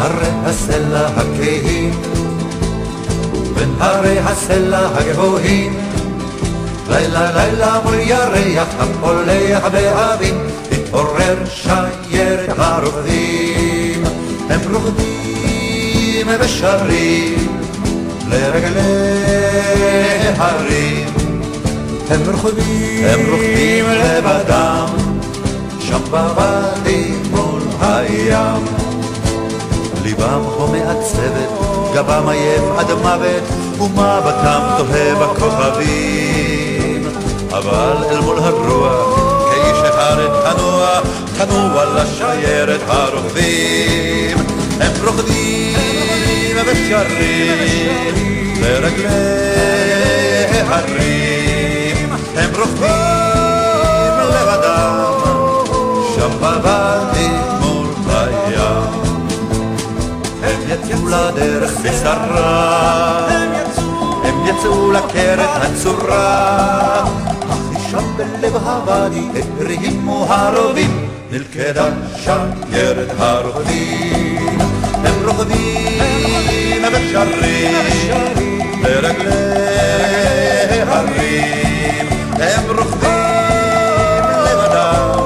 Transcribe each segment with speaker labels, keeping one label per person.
Speaker 1: הרי הסלע הכהים, בין הרי הסלע הגבוהים, לילה לילה מול ירח הפולח באבים, תתעורר שיירת הרוקדים. הם רוקדים ושרים לרגלי הרים, הם רוקדים לבדם שם בוואדי מול הים. ליבם כה מעצבת, גבם עייף עד מוות, ומבטם תוהה בכוכבים. אבל אל מול הרוח, כאיש אחד תנוע לשיירת הרוכבים. הם רוקדים ושרים לרגלי הרים, הם רוקדים לבדם שם בוואדי מול הים. הם יצאו לדרך בשרה, הם יצאו לקרת הצורה, אך שם בלב הוואדי הרימו הרובים, נלכדה שיירת הרוכבים. הם רוקדים ושרים לרגלי הרים, הם רוקדים לבדם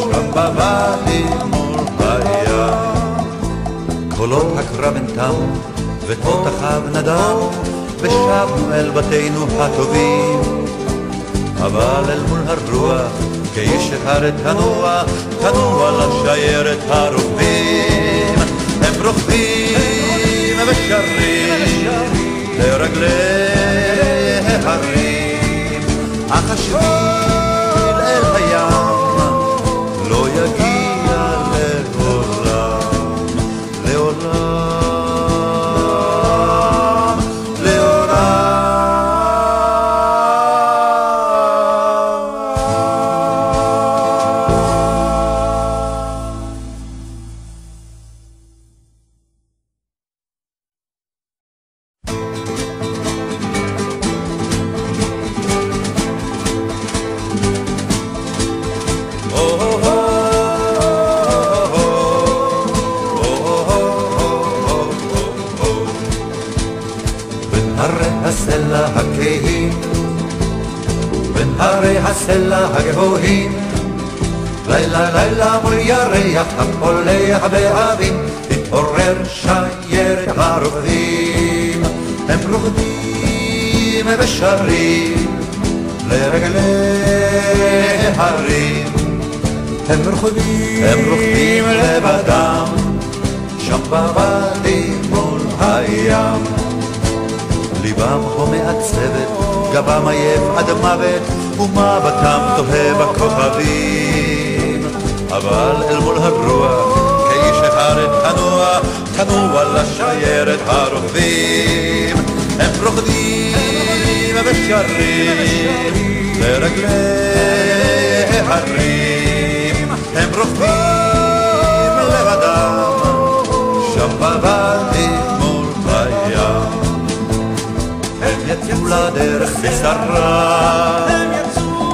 Speaker 1: שם בוואדי מול הים. קולות הקרב נתם ותותחיו נדם, ושבנו אל בתינו הטובים. אבל אל מול הרוח כאיש אחד תנוע לשיירת הרוכבים. הם רוקדים ושרים לרגלי הרים, אך השביל אל הים לא יגיע לעולם, לעולם. הסלע הכהים, בין הרי הסלע הגבוהים, לילה לילה מול ירח הפולח באבים, תתעורר שיירת הרוקדים. הם רוקדים ושרים לרגלי הרים, הם רוקדים לבדם שם בוואדי מול הים. ליבם כה מעצבת, גבם עייף עד מוות, ומבטם תוהה בכוכבים. אבל אל מול הרוח כאיש אחד תנוע לשיירת הרוכבים. הם רוקדים ושרים לרגלי הרים, הם רוקדים לבדם שם בוואדי מול הים. הם יצאו לדרך בשרה,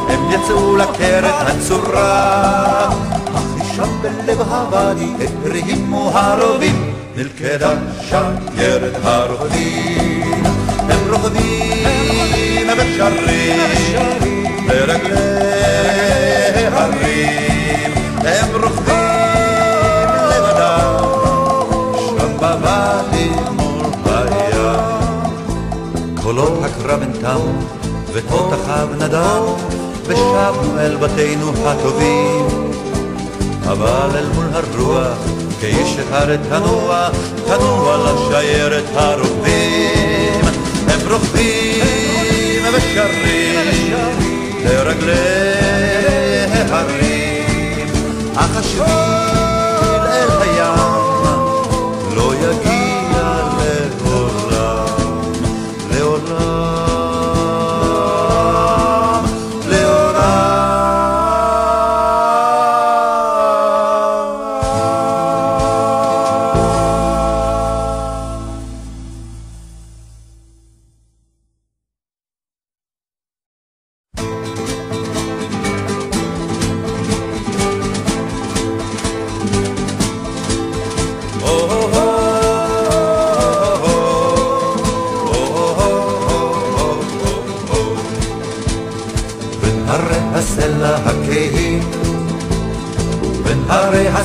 Speaker 1: הם יצאו לקרת הצורה, אך שם בלב הוואדי הרימו הרובים, נלכדה שיירת הרוכבים. הם רוקדים ושרים לרגלי הרים, הם רוקדים לבדם שם בוואדי מול הים. קולות הקרב נתם ותותחיו נדם, ושבנו אל בתינו הטובים. אבל אל מול הרוח כאיש אחד תנוע לשיירת הרוכבים. הם רוקדים ושרים לרגלי הרים, אך השביל אל הים לא יגיע לעולם, לעולם.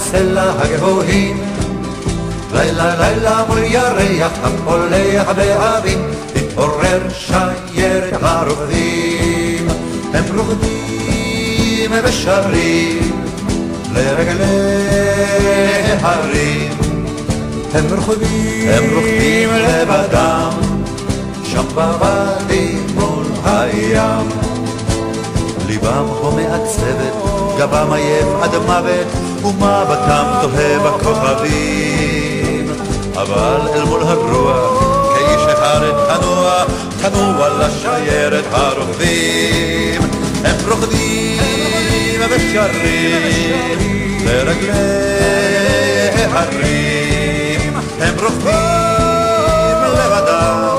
Speaker 1: הסלע הגבוהים. לילה לילה מול ירח הפולח באבים, תתעורר שיירת הרוקדים. הם רוקדים ושרים לרגלי הרים. הם רוקדים לבדם שם בוואדי מול הים. ליבם כה מעצבת, גבם עייף עד מוות, ומבטם תוהה בכוכבים. אבל אל מול הרוח כאיש אחד תנוע לשיירת הרוכבים. הם רוקדים ושרים לרגלי הרים. הם רוקדים לבדם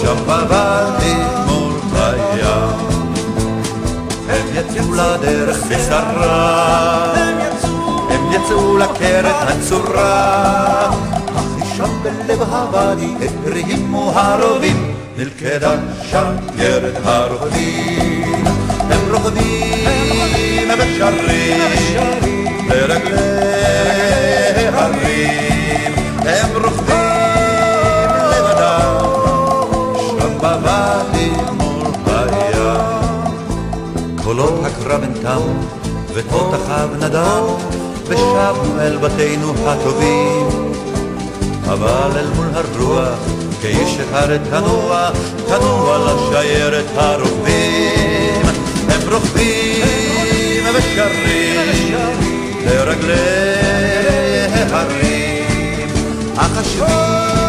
Speaker 1: שם בוואדי מול הים. הם יצאו לדרך בשרה, הם יצאו לקרת הצורה, אך שם בלב הוואדי הרימו הרובים, נלכדה שיירת הרוקדים. הם רוקדים ושרים לרגלי הרים. הם רוקדים לבדם שם בוואדי מול הים. קולות הקרב נתם ותותחיו נדם, ושבנו אל בתינו הטובים. אבל אל מול הרוח כאיש אחד תנוע לשיירת הרוקדים. הם רוקדים ושרים לרגלי הרים, אך השביל